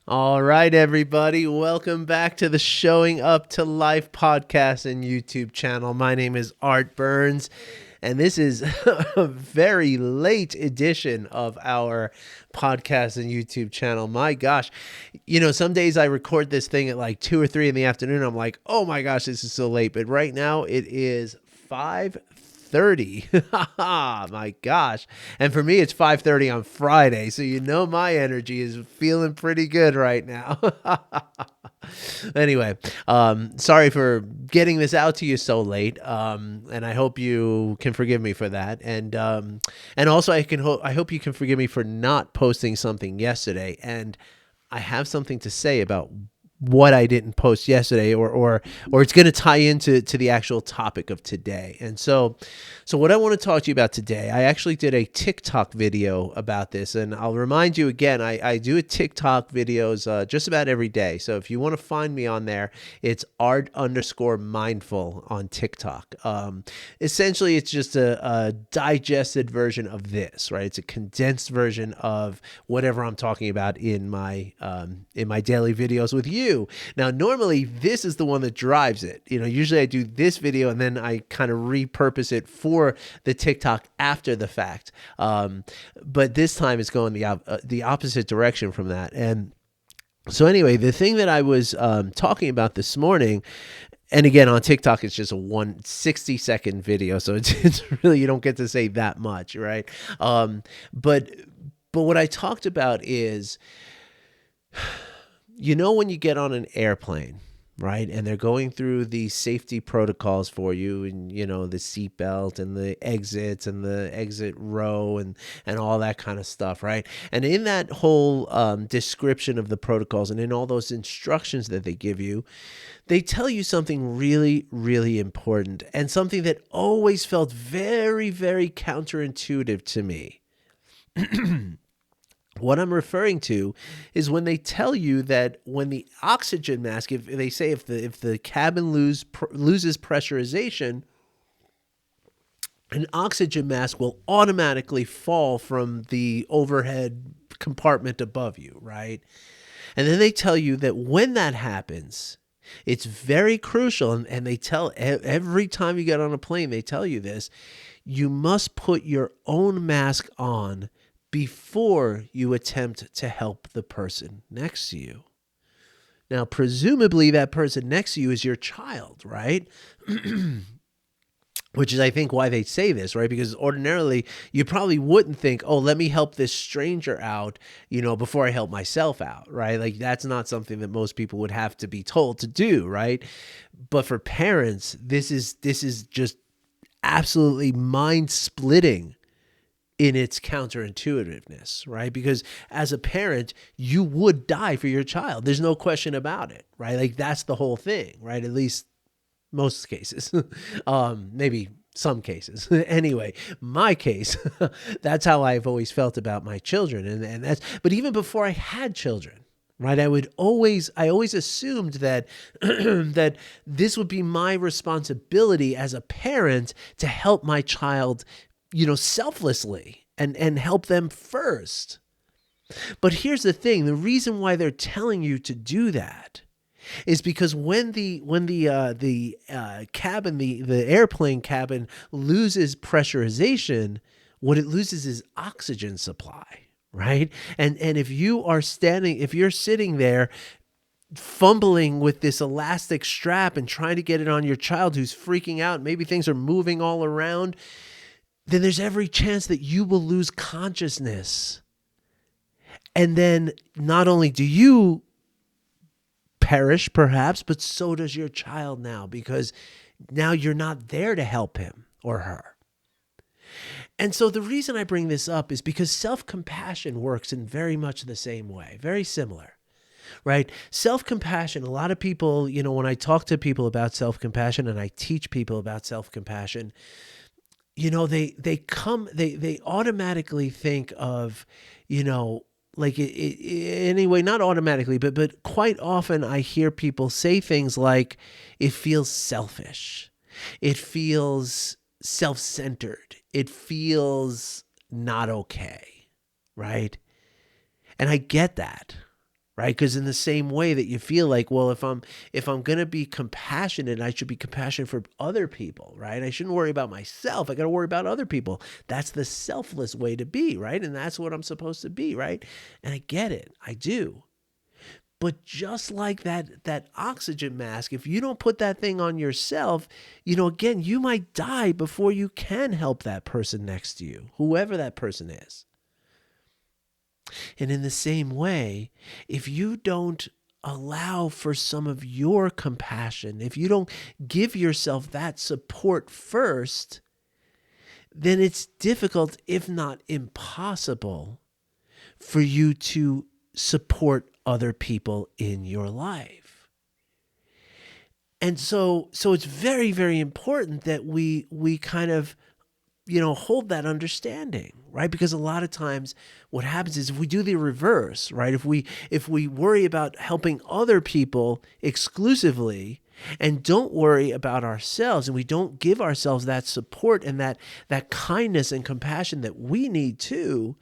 All right, everybody. Welcome back to the Showing Up to Life podcast and YouTube channel. My name is Art Burns, and this is a very late edition of our podcast and YouTube channel. My gosh, some days I record this thing at like 2 or 3 in the afternoon. I'm like, oh my gosh, this is so late. But right now it is 5:30. My gosh. And for me, it's 5:30 on Friday. So my energy is feeling pretty good right now. Anyway, sorry for getting this out to you so late. And I hope you can forgive me for that. And also I hope you can forgive me for not posting something yesterday. And I have something to say about what I didn't post yesterday, or it's going to tie into the actual topic of today. And so what I want to talk to you about today, I actually did a TikTok video about this, and I'll remind you again, I do a TikTok videos just about every day. So if you want to find me on there, it's art_mindful on TikTok. Essentially, it's just a digested version of this, right? It's a condensed version of whatever I'm talking about in my daily videos with you. Now, normally this is the one that drives it. Usually I do this video and then I kind of repurpose it for the TikTok after the fact. But this time it's going the opposite direction from that. And so anyway, the thing that I was talking about this morning, and again, on TikTok, it's just a 160-second video. So it's really, you don't get to say that much, right? But what I talked about is, when you get on an airplane, right, and they're going through the safety protocols for you, and the seatbelt and the exits and the exit row and all that kind of stuff, right? And in that whole description of the protocols and in all those instructions that they give you, they tell you something really, really important, and something that always felt very, very counterintuitive to me. What I'm referring to is when they tell you that when the oxygen mask, if they say if the cabin loses pressurization, an oxygen mask will automatically fall from the overhead compartment above you, right? And then they tell you that when that happens, it's very crucial, and they tell every time you get on a plane, they tell you this: you must put your own mask on before you attempt to help the person next to you. Now, presumably that person next to you is your child, right? Which is, I think, why they say this, right? Because ordinarily you probably wouldn't think, oh, let me help this stranger out, before I help myself out, right? Like, that's not something that most people would have to be told to do, right? But for parents, this is just absolutely mind-splitting in its counterintuitiveness, right? Because as a parent, you would die for your child. There's no question about it, right? Like, that's the whole thing, right? At least most cases, maybe some cases. Anyway, my case, that's how I've always felt about my children. And that's, but even before I had children, right, I always assumed that, that this would be my responsibility as a parent to help my child, selflessly and help them first. But here's the thing: the reason why they're telling you to do that is because when the cabin, the airplane cabin loses pressurization, what it loses is oxygen supply, right? And if you're sitting there fumbling with this elastic strap and trying to get it on your child who's freaking out, maybe things are moving all around, then there's every chance that you will lose consciousness. And then not only do you perish, perhaps, but so does your child now, because now you're not there to help him or her. And so the reason I bring this up is because self-compassion works in very much the same way, very similar, right? Self-compassion, a lot of people, when I talk to people about self-compassion and I teach people about self-compassion, they automatically think of, like anyway, not automatically, but quite often I hear people say things like, it feels selfish, it feels self-centered, it feels not okay, right? And I get that, right? Because in the same way that you feel like, well, if I'm going to be compassionate, I should be compassionate for other people, right? I shouldn't worry about myself. I got to worry about other people. That's the selfless way to be, right? And that's what I'm supposed to be, right? And I get it. I do. But just like that oxygen mask, if you don't put that thing on yourself, again, you might die before you can help that person next to you, whoever that person is. And in the same way, if you don't allow for some of your compassion, if you don't give yourself that support first, then it's difficult, if not impossible, for you to support other people in your life. And so it's very, very important that we kind of hold that understanding, right? Because a lot of times what happens is if we do the reverse, right? If we worry about helping other people exclusively and don't worry about ourselves, and we don't give ourselves that support and that kindness and compassion that we need too,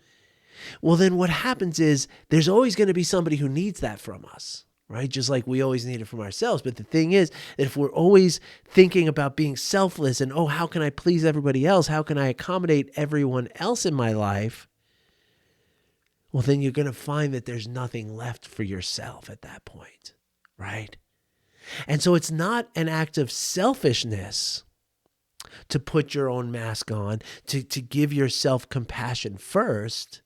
well, then what happens is there's always going to be somebody who needs that from us, right? Just like we always need it from ourselves. But the thing is that if we're always thinking about being selfless and, how can I please everybody else? How can I accommodate everyone else in my life? Well, then you're going to find that there's nothing left for yourself at that point, right? And so it's not an act of selfishness to put your own mask on, to give yourself compassion first.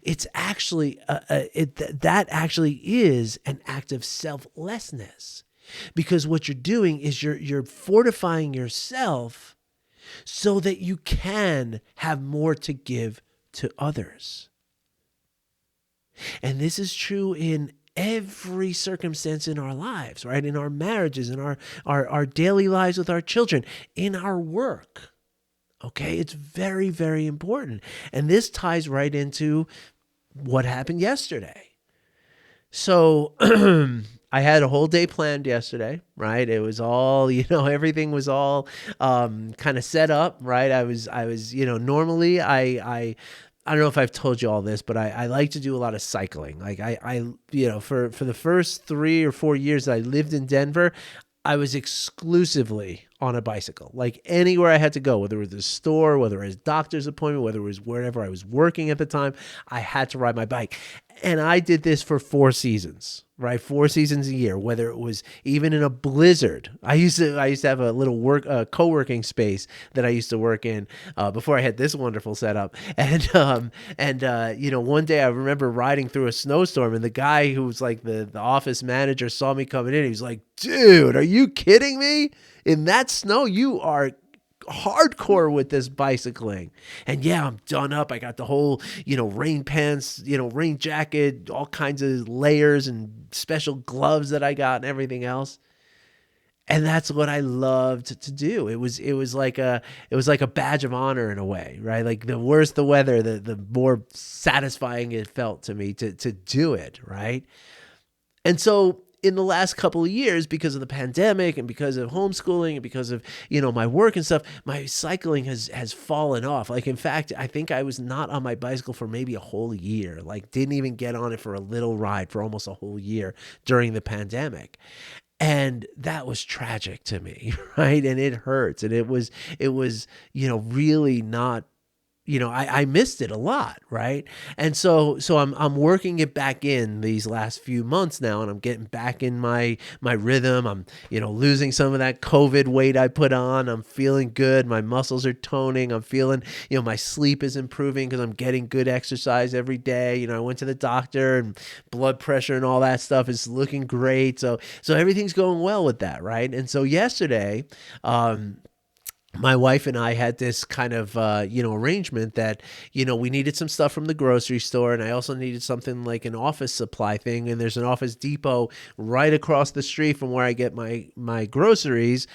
It's actually that actually is an act of selflessness, because what you're doing is you're fortifying yourself so that you can have more to give to others. And this is true in every circumstance in our lives, right? In our marriages, in our daily lives with our children, in our work. Okay, it's very, very important. And this ties right into what happened yesterday. So I had a whole day planned yesterday, right? It was all, everything was all kind of set up, right? I was, normally I don't know if I've told you all this, but I like to do a lot of cycling. Like I for the first 3 or 4 years that I lived in Denver, I was exclusively on a bicycle. Like anywhere I had to go, whether it was a store, whether it was a doctor's appointment, whether it was wherever I was working at the time, I had to ride my bike. And I did this for 4 seasons, right? 4 seasons a year, whether it was even in a blizzard. I used to have a little co-working space that I used to work in before I had this wonderful setup. And one day I remember riding through a snowstorm, and the guy who was like the office manager saw me coming in. He was like, "Dude, are you kidding me? In that snow, you are hardcore with this bicycling." And yeah, I'm done up. I got the whole, rain pants, rain jacket, all kinds of layers and special gloves that I got and everything else. And that's what I loved to do. It was like a badge of honor in a way, right? Like the worse the weather, the more satisfying it felt to me to do it, right? And so in the last couple of years, because of the pandemic and because of homeschooling and because of, my work and stuff, my cycling has fallen off. Like, in fact, I think I was not on my bicycle for maybe a whole year, like didn't even get on it for a little ride for almost a whole year during the pandemic. And that was tragic to me, right? And it hurts. And it was, really not, I missed it a lot, right? And so I'm working it back in these last few months now, and I'm getting back in my rhythm. I'm, losing some of that COVID weight I put on. I'm feeling good. My muscles are toning. I'm feeling, my sleep is improving because I'm getting good exercise every day. I went to the doctor, and blood pressure and all that stuff is looking great. So everything's going well with that, right? And so yesterday, my wife and I had this kind of, arrangement that, we needed some stuff from the grocery store, and I also needed something like an office supply thing. And there's an Office Depot right across the street from where I get my groceries.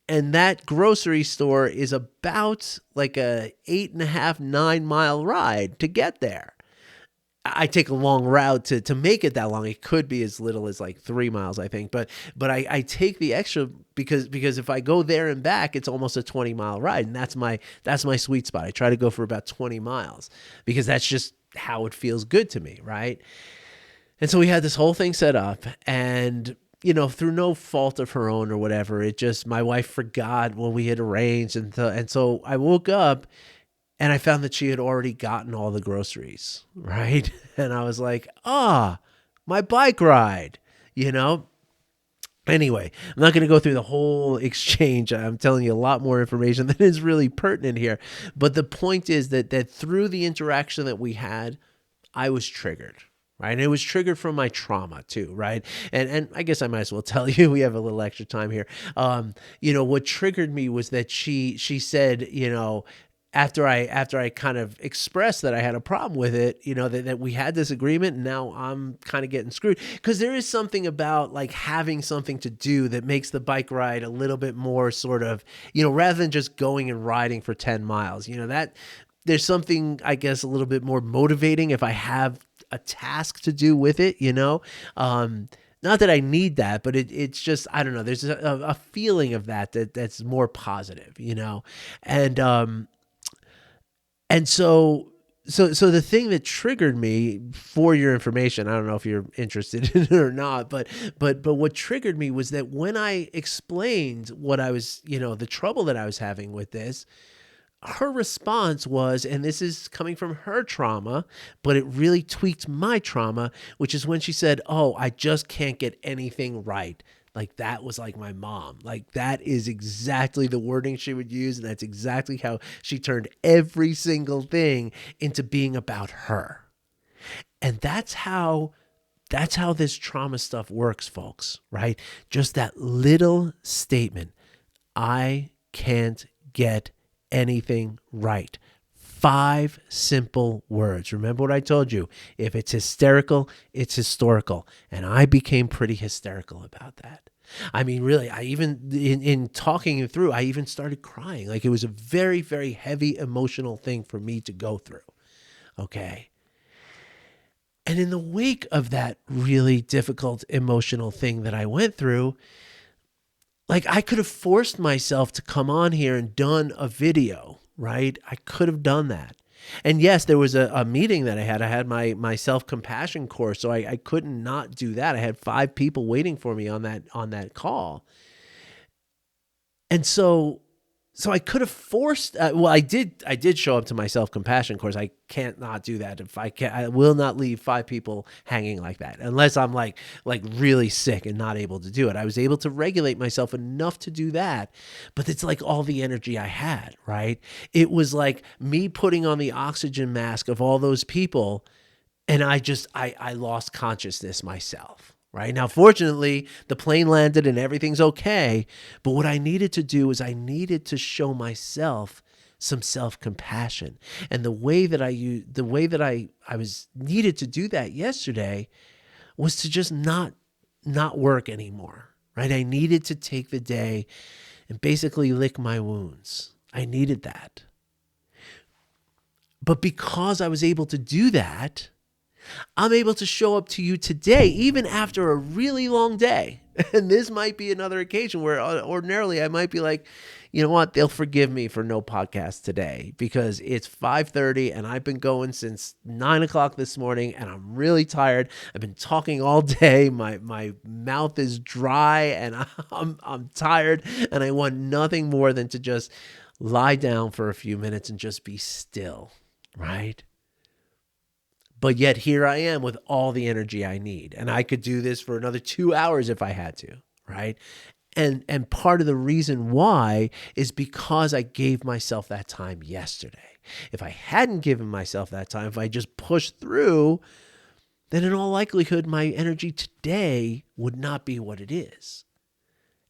And that grocery store is about like a 8.5, 9 mile ride to get there. I take a long route to make it that long. It could be as little as like 3 miles, I think. But I take the extra because if I go there and back, it's almost a 20-mile ride. And that's my sweet spot. I try to go for about 20 miles because that's just how it feels good to me, right? And so we had this whole thing set up, and through no fault of her own or whatever, it just my wife forgot what we had arranged, and so I woke up and I found that she had already gotten all the groceries, right? And I was like, my bike ride, you know? Anyway, I'm not going to go through the whole exchange. I'm telling you a lot more information than is really pertinent here. But the point is that through the interaction that we had, I was triggered, right? And it was triggered from my trauma too, right? And I guess I might as well tell you, we have a little extra time here. What triggered me was that she said, after I kind of expressed that I had a problem with it, that we had this agreement, and now I'm kind of getting screwed. Because there is something about like having something to do that makes the bike ride a little bit more sort of, rather than just going and riding for 10 miles, that there's something, I guess, a little bit more motivating if I have a task to do with it, not that I need that, but it's just, I don't know, there's a feeling of that's more positive, and so the thing that triggered me, for your information, I don't know if you're interested in it or not, but what triggered me was that when I explained what I was, the trouble that I was having with this, her response was, and this is coming from her trauma, but it really tweaked my trauma, which is when she said, "Oh, I just can't get anything right." Like that was like my mom. Like that is exactly the wording she would use. And that's exactly how she turned every single thing into being about her. And that's how this trauma stuff works, folks, right? Just that little statement. I can't get anything right. 5 simple words. Remember what I told you. If it's hysterical, it's historical. And I became pretty hysterical about that. I mean, really, I even, in talking it through, I even started crying. Like it was a very, very heavy emotional thing for me to go through. Okay. And in the wake of that really difficult emotional thing that I went through, like I could have forced myself to come on here and done a video, right? I could have done that. And yes, there was a meeting that I had. I had my self-compassion course, so I couldn't not do that. I had 5 people waiting for me on that call. And so I could have forced. I did show up to my self-compassion course. I can't not do that. If I can, I will not leave 5 people hanging like that, unless I'm like really sick and not able to do it. I was able to regulate myself enough to do that, but it's like all the energy I had. Right? It was like me putting on the oxygen mask of all those people, and I lost consciousness myself. Right now, fortunately, the plane landed and everything's okay. But what I needed to do is I needed to show myself some self-compassion. And the way that I was needed to do that yesterday was to just not work anymore. Right? I needed to take the day and basically lick my wounds. I needed that. But because I was able to do that, I'm able to show up to you today, even after a really long day. And this might be another occasion where ordinarily I might be like, you know what, they'll forgive me for no podcast today because it's 5:30 and I've been going since 9 o'clock this morning and I'm really tired. I've been talking all day. My mouth is dry and I'm tired and I want nothing more than to just lie down for a few minutes and just be still, right? But yet here I am with all the energy I need. And I could do this for another 2 hours if I had to, right? And part of the reason why is because I gave myself that time yesterday. If I hadn't given myself that time, if I just pushed through, then in all likelihood, my energy today would not be what it is.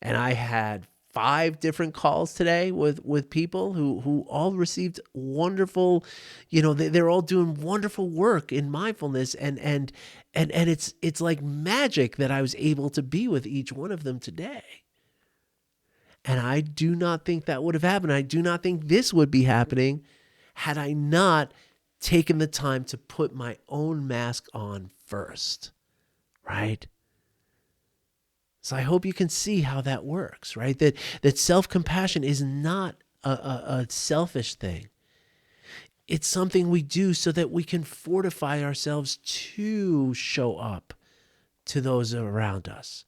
And I had 5 different calls today with people who all received wonderful, they're all doing wonderful work in mindfulness, and it's like magic that I was able to be with each one of them today. And I do not think that would have happened. I do not think this would be happening had I not taken the time to put my own mask on first, right? So I hope you can see how that works, right? That self-compassion is not a selfish thing. It's something we do so that we can fortify ourselves to show up to those around us.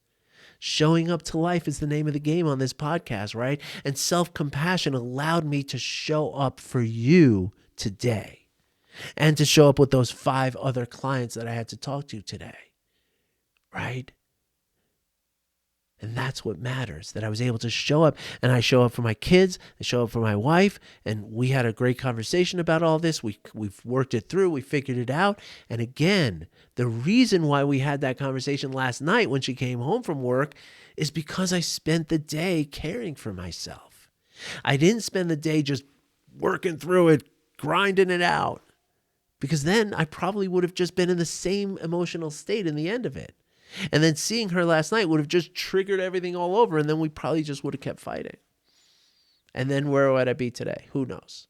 Showing up to life is the name of the game on this podcast, right? And self-compassion allowed me to show up for you today and to show up with those 5 other clients that I had to talk to today, right? And that's what matters, that I was able to show up, and I show up for my kids, I show up for my wife, and we had a great conversation about all this. We've worked it through, we figured it out. And again, the reason why we had that conversation last night when she came home from work is because I spent the day caring for myself. I didn't spend the day just working through it, grinding it out, because then I probably would have just been in the same emotional state in the end of it. And then seeing her last night would have just triggered everything all over, and then we probably just would have kept fighting. And then where would I be today? Who knows?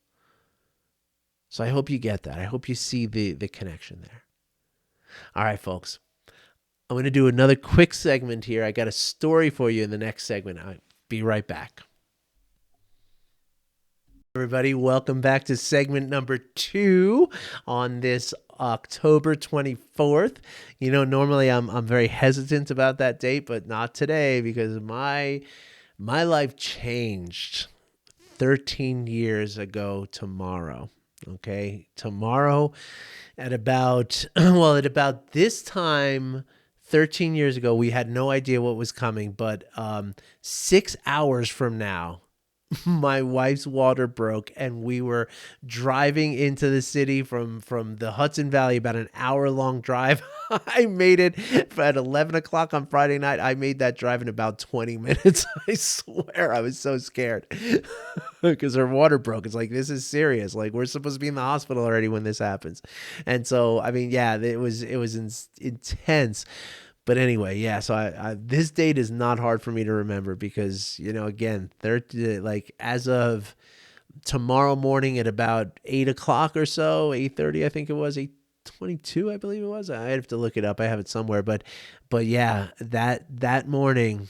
So I hope you get that. I hope you see the connection there. All right, folks. I'm going to do another quick segment here. I got a story for you in the next segment. I'll be right back. Everybody, welcome back to segment number 2 on this October 24th. You know, normally I'm very hesitant about that date, but not today, because my life changed 13 years ago tomorrow. Okay, tomorrow at about this time 13 years ago, we had no idea what was coming, but 6 hours from now, my wife's water broke, and we were driving into the city from the Hudson Valley, about an hour-long drive. I made it at 11 o'clock on Friday night. I made that drive in about 20 minutes. I swear, I was so scared because her water broke. It's like, this is serious. Like, we're supposed to be in the hospital already when this happens. And so, I mean, yeah, it was intense. But anyway, yeah, so I this date is not hard for me to remember because, you know, again, like as of tomorrow morning at about 8 o'clock or so, 8:30, I think it was, 8:22, I believe it was. I have to look it up. I have it somewhere. But yeah, that morning,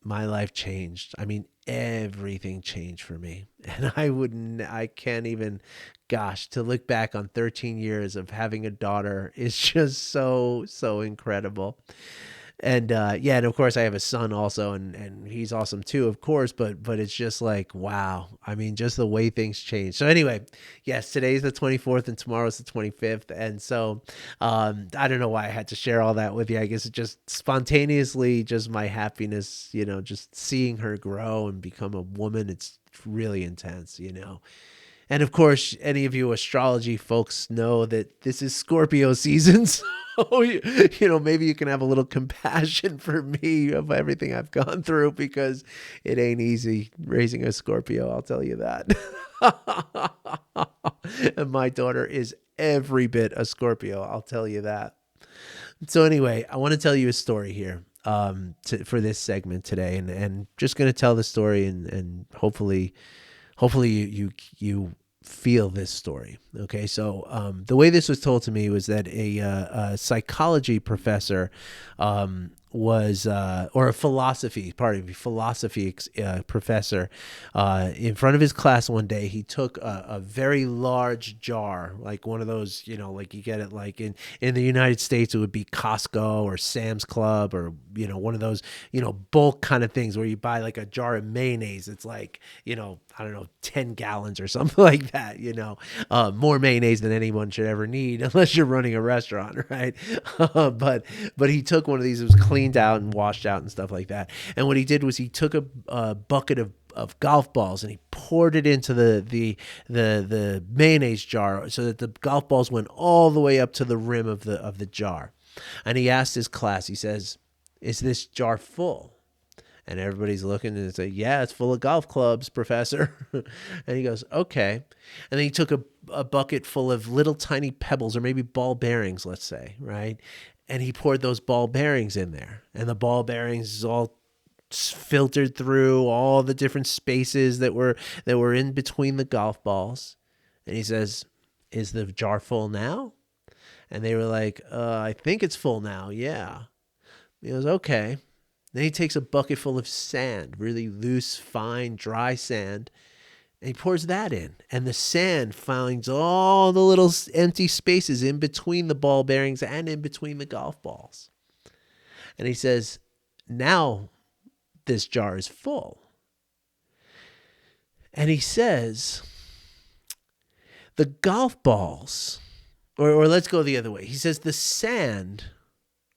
my life changed. I mean, everything changed for me. And I can't even, gosh, to look back on 13 years of having a daughter is just so incredible. And yeah, and of course I have a son also, and he's awesome too, of course, but it's just like, wow. I mean, just the way things change. So anyway, yes, today's the 24th and tomorrow's the 25th. And so I don't know why I had to share all that with you. I guess it just spontaneously, just my happiness, you know, just seeing her grow and become a woman. It's really intense, you know. And of course, any of you astrology folks know that this is Scorpio season. So, you know, maybe you can have a little compassion for me of everything I've gone through, because it ain't easy raising a Scorpio, I'll tell you that. And my daughter is every bit a Scorpio, I'll tell you that. So anyway, I want to tell you a story here for this segment today, and just going to tell the story, and hopefully you feel this story. Okay, so the way this was told to me was that a psychology professor was or a philosophy professor in front of his class one day. He took a very large jar, like one of those, you know, like you get it like in the United States it would be Costco or Sam's Club, or, you know, one of those, you know, bulk kind of things where you buy like a jar of mayonnaise. It's like, you know, I don't know, 10 gallons or something like that, you know, more mayonnaise than anyone should ever need unless you're running a restaurant, right? But he took one of these. It was cleaned out and washed out and stuff like that. And what he did was he took a bucket of golf balls, and he poured it into the mayonnaise jar so that the golf balls went all the way up to the rim of the jar. And he asked his class, he says, "Is this jar full?" And everybody's looking and say, "Yeah, it's full of golf clubs, professor." And he goes, "Okay." And then he took a bucket full of little tiny pebbles, or maybe ball bearings, let's say, right? And he poured those ball bearings in there. And the ball bearings is all filtered through all the different spaces that were in between the golf balls. And he says, "Is the jar full now?" And they were like, "I think it's full now, yeah." He goes, "Okay." Then he takes a bucket full of sand, really loose, fine, dry sand, And he pours that in, and the sand finds all the little empty spaces in between the ball bearings and in between the golf balls. And he says, now this jar is full. And he says, the golf balls, or let's go the other way. He says the sand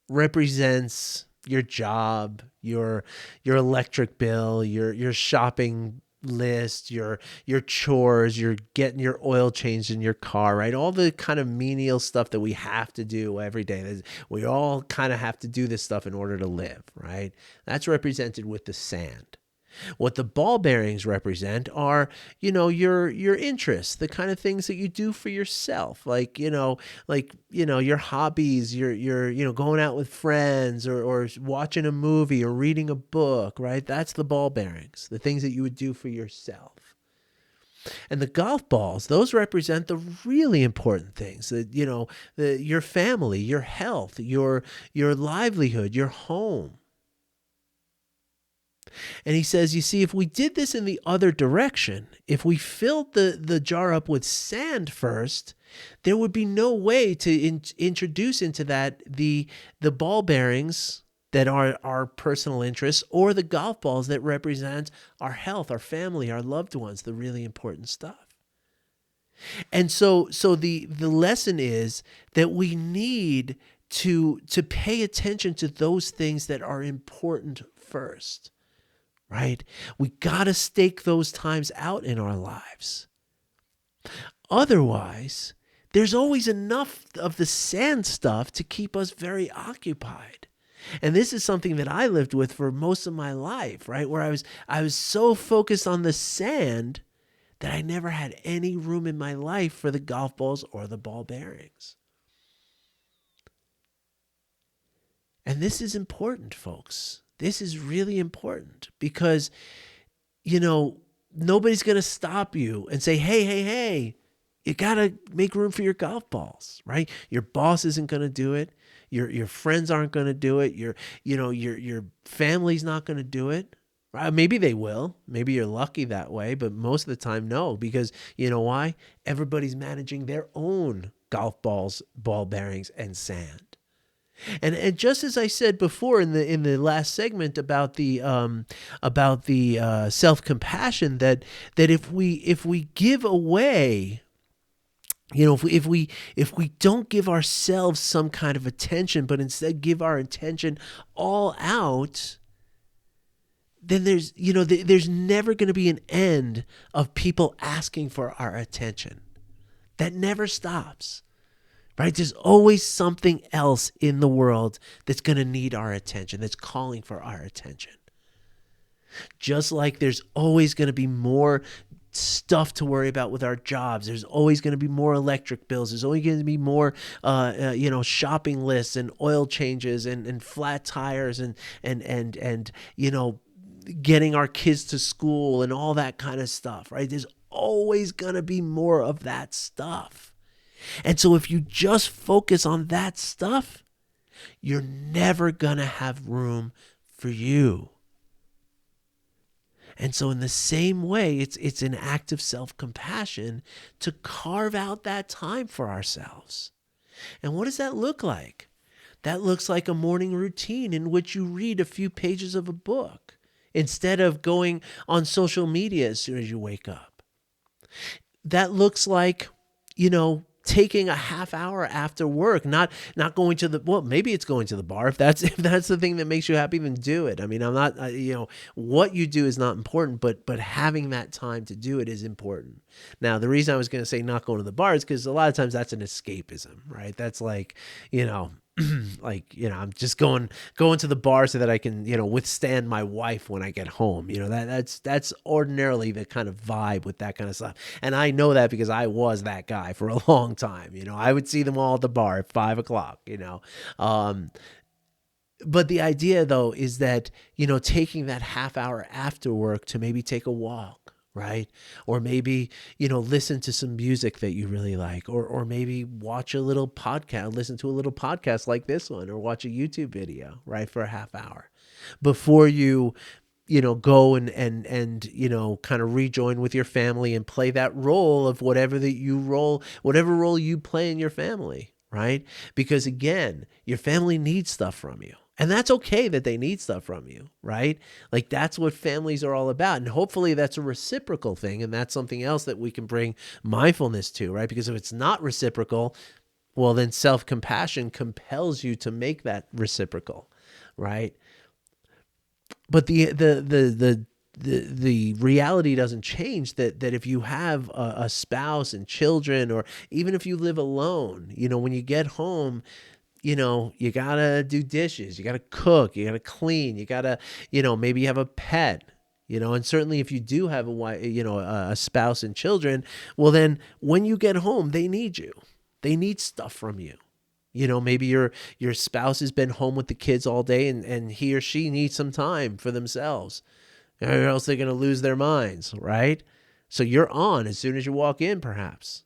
represents your job, your electric bill, your shopping list, your chores, you're getting your oil changed in your car, right? All the kind of menial stuff that we have to do every day. We all kind of have to do this stuff in order to live, right? That's represented with the sand. What the ball bearings represent are, your interests, the kind of things that you do for yourself, like your hobbies, your going out with friends, or watching a movie or reading a book, right? That's the ball bearings, the things that you would do for yourself. And the golf balls, those represent the really important things that, your family, your health, your livelihood, your home. And he says, you see, if we did this in the other direction, if we filled the jar up with sand first, there would be no way to introduce into that the ball bearings that are our personal interests, or the golf balls that represent our health, our family, our loved ones, the really important stuff. And so the lesson is that we need to pay attention to those things that are important first. Right? We got to stake those times out in our lives. Otherwise, there's always enough of the sand stuff to keep us very occupied. And this is something that I lived with for most of my life, right? Where I was so focused on the sand that I never had any room in my life for the golf balls or the ball bearings. And this is important, folks. This is really important because, nobody's going to stop you and say, hey, you got to make room for your golf balls, right? Your boss isn't going to do it. Your friends aren't going to do it. Your family's not going to do it. Maybe they will. Maybe you're lucky that way, but most of the time, no, because you know why? Everybody's managing their own golf balls, ball bearings, and sand. And just as I said before in the last segment about the self-compassion, that if we give away, if we don't give ourselves some kind of attention, but instead give our attention all out, then there's never going to be an end of people asking for our attention. That never stops. Right? There's always something else in the world that's going to need our attention, that's calling for our attention. Just like there's always going to be more stuff to worry about with our jobs. There's always going to be more electric bills. There's always going to be more, shopping lists and oil changes and flat tires and getting our kids to school and all that kind of stuff, right? There's always going to be more of that stuff. And so if you just focus on that stuff, you're never going to have room for you. And so in the same way, it's an act of self-compassion to carve out that time for ourselves. And what does that look like? That looks like a morning routine in which you read a few pages of a book instead of going on social media as soon as you wake up. That looks like, taking a half hour after work, not going to maybe it's going to the bar. If that's the thing that makes you happy, then do it. I mean, I'm not, what you do is not important, but having that time to do it is important. Now, the reason I was going to say not going to the bar is because a lot of times that's an escapism, right? That's like, I'm just going to the bar so that I can, withstand my wife when I get home. That's ordinarily the kind of vibe with that kind of stuff. And I know that because I was that guy for a long time. I would see them all at the bar at 5:00, But the idea though is that, taking that half hour after work to maybe take a walk, right? Or maybe, listen to some music that you really like, or maybe watch a little podcast, listen to a little podcast like this one, or watch a YouTube video, right? For a half hour before you go and kind of rejoin with your family and play that role of whatever role you play in your family, right? Because again, your family needs stuff from you. And that's okay that they need stuff from you, right? Like that's what families are all about. And hopefully that's a reciprocal thing. And that's something else that we can bring mindfulness to, right? Because if it's not reciprocal, well, then self-compassion compels you to make that reciprocal, right? But the reality doesn't change that if you have a spouse and children, or even if you live alone, when you get home, you gotta do dishes, you gotta cook, you gotta clean, you gotta, maybe you have a pet, and certainly if you do have a wife, a spouse and children, well, then when you get home, they need you. They need stuff from you. Maybe your spouse has been home with the kids all day and he or she needs some time for themselves, or else they're going to lose their minds, right? So you're on as soon as you walk in, perhaps.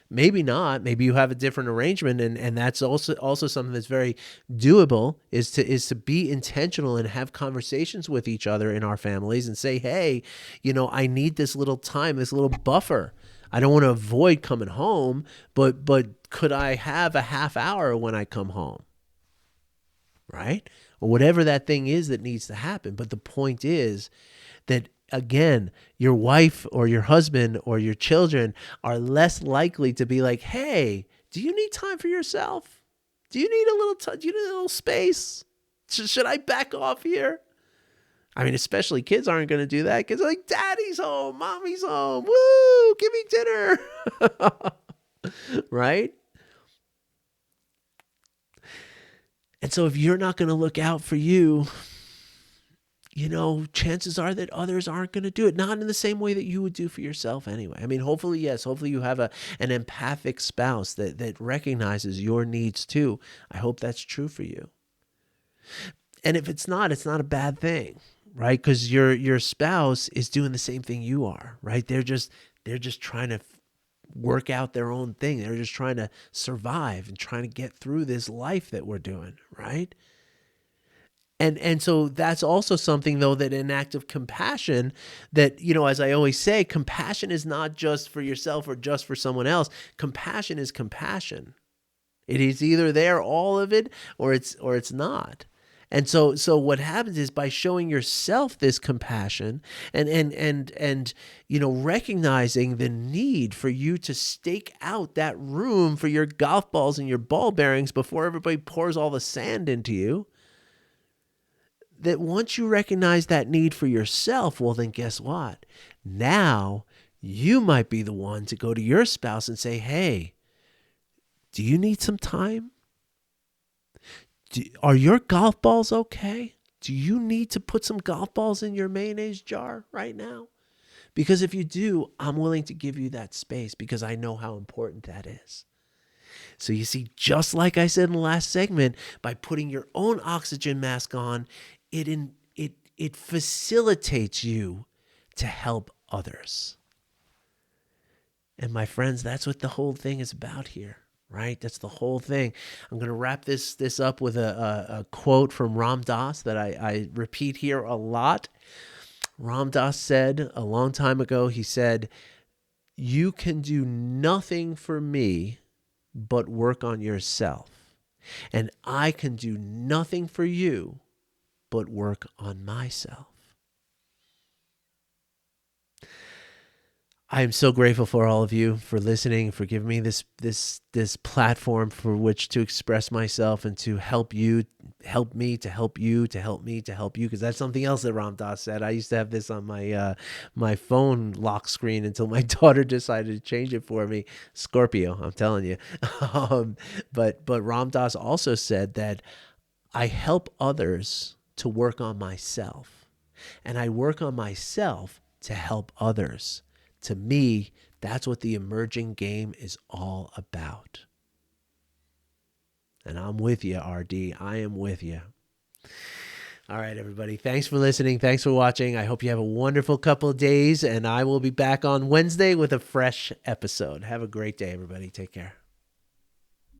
Maybe not. Maybe you have a different arrangement, and that's also something that's very doable, is to be intentional and have conversations with each other in our families and say, hey, I need this little time, this little buffer. I don't want to avoid coming home, but could I have a half hour when I come home? Right? Or whatever that thing is that needs to happen. But the point is that, again, your wife or your husband or your children are less likely to be like, hey, do you need time for yourself? Do you need a little do you need a little space? Should I back off here? I mean, especially kids aren't going to do that. Kids are like, daddy's home, mommy's home. Woo, give me dinner. Right? And so if you're not going to look out for you, chances are that others aren't going to do it. Not in the same way that you would do for yourself anyway. I mean, hopefully, yes. Hopefully you have an empathic spouse that recognizes your needs too. I hope that's true for you. And if it's not a bad thing, right? Because your spouse is doing the same thing you are, right? They're just trying to work out their own thing. They're just trying to survive and trying to get through this life that we're doing, right? And so that's also something, though, that an act of compassion that, as I always say, compassion is not just for yourself or just for someone else. Compassion is compassion. It is either there, all of it, or it's not. And so what happens is, by showing yourself this compassion and recognizing the need for you to stake out that room for your golf balls and your ball bearings before everybody pours all the sand into you, that once you recognize that need for yourself, well, then guess what? Now you might be the one to go to your spouse and say, hey, do you need some time? Are your golf balls okay? Do you need to put some golf balls in your mayonnaise jar right now? Because if you do, I'm willing to give you that space because I know how important that is. So you see, just like I said in the last segment, by putting your own oxygen mask on, it facilitates you to help others. And my friends, that's what the whole thing is about here. Right? That's the whole thing. I'm going to wrap this up with a quote from Ram Dass that I repeat here a lot. Ram Dass said a long time ago, he said, you can do nothing for me but work on yourself. And I can do nothing for you but work on myself. I am so grateful for all of you for listening, for giving me this platform for which to express myself and to help you, help me, to help you, to help me, to help you. Because that's something else that Ram Dass said. I used to have this on my phone lock screen until my daughter decided to change it for me. Scorpio, I'm telling you. But Ram Dass also said that I help others to work on myself, and I work on myself to help others. To me, that's what the emerging game is all about. And I'm with you, RD. I am with you. All right, everybody. Thanks for listening. Thanks for watching. I hope you have a wonderful couple of days, and I will be back on Wednesday with a fresh episode. Have a great day, everybody. Take care.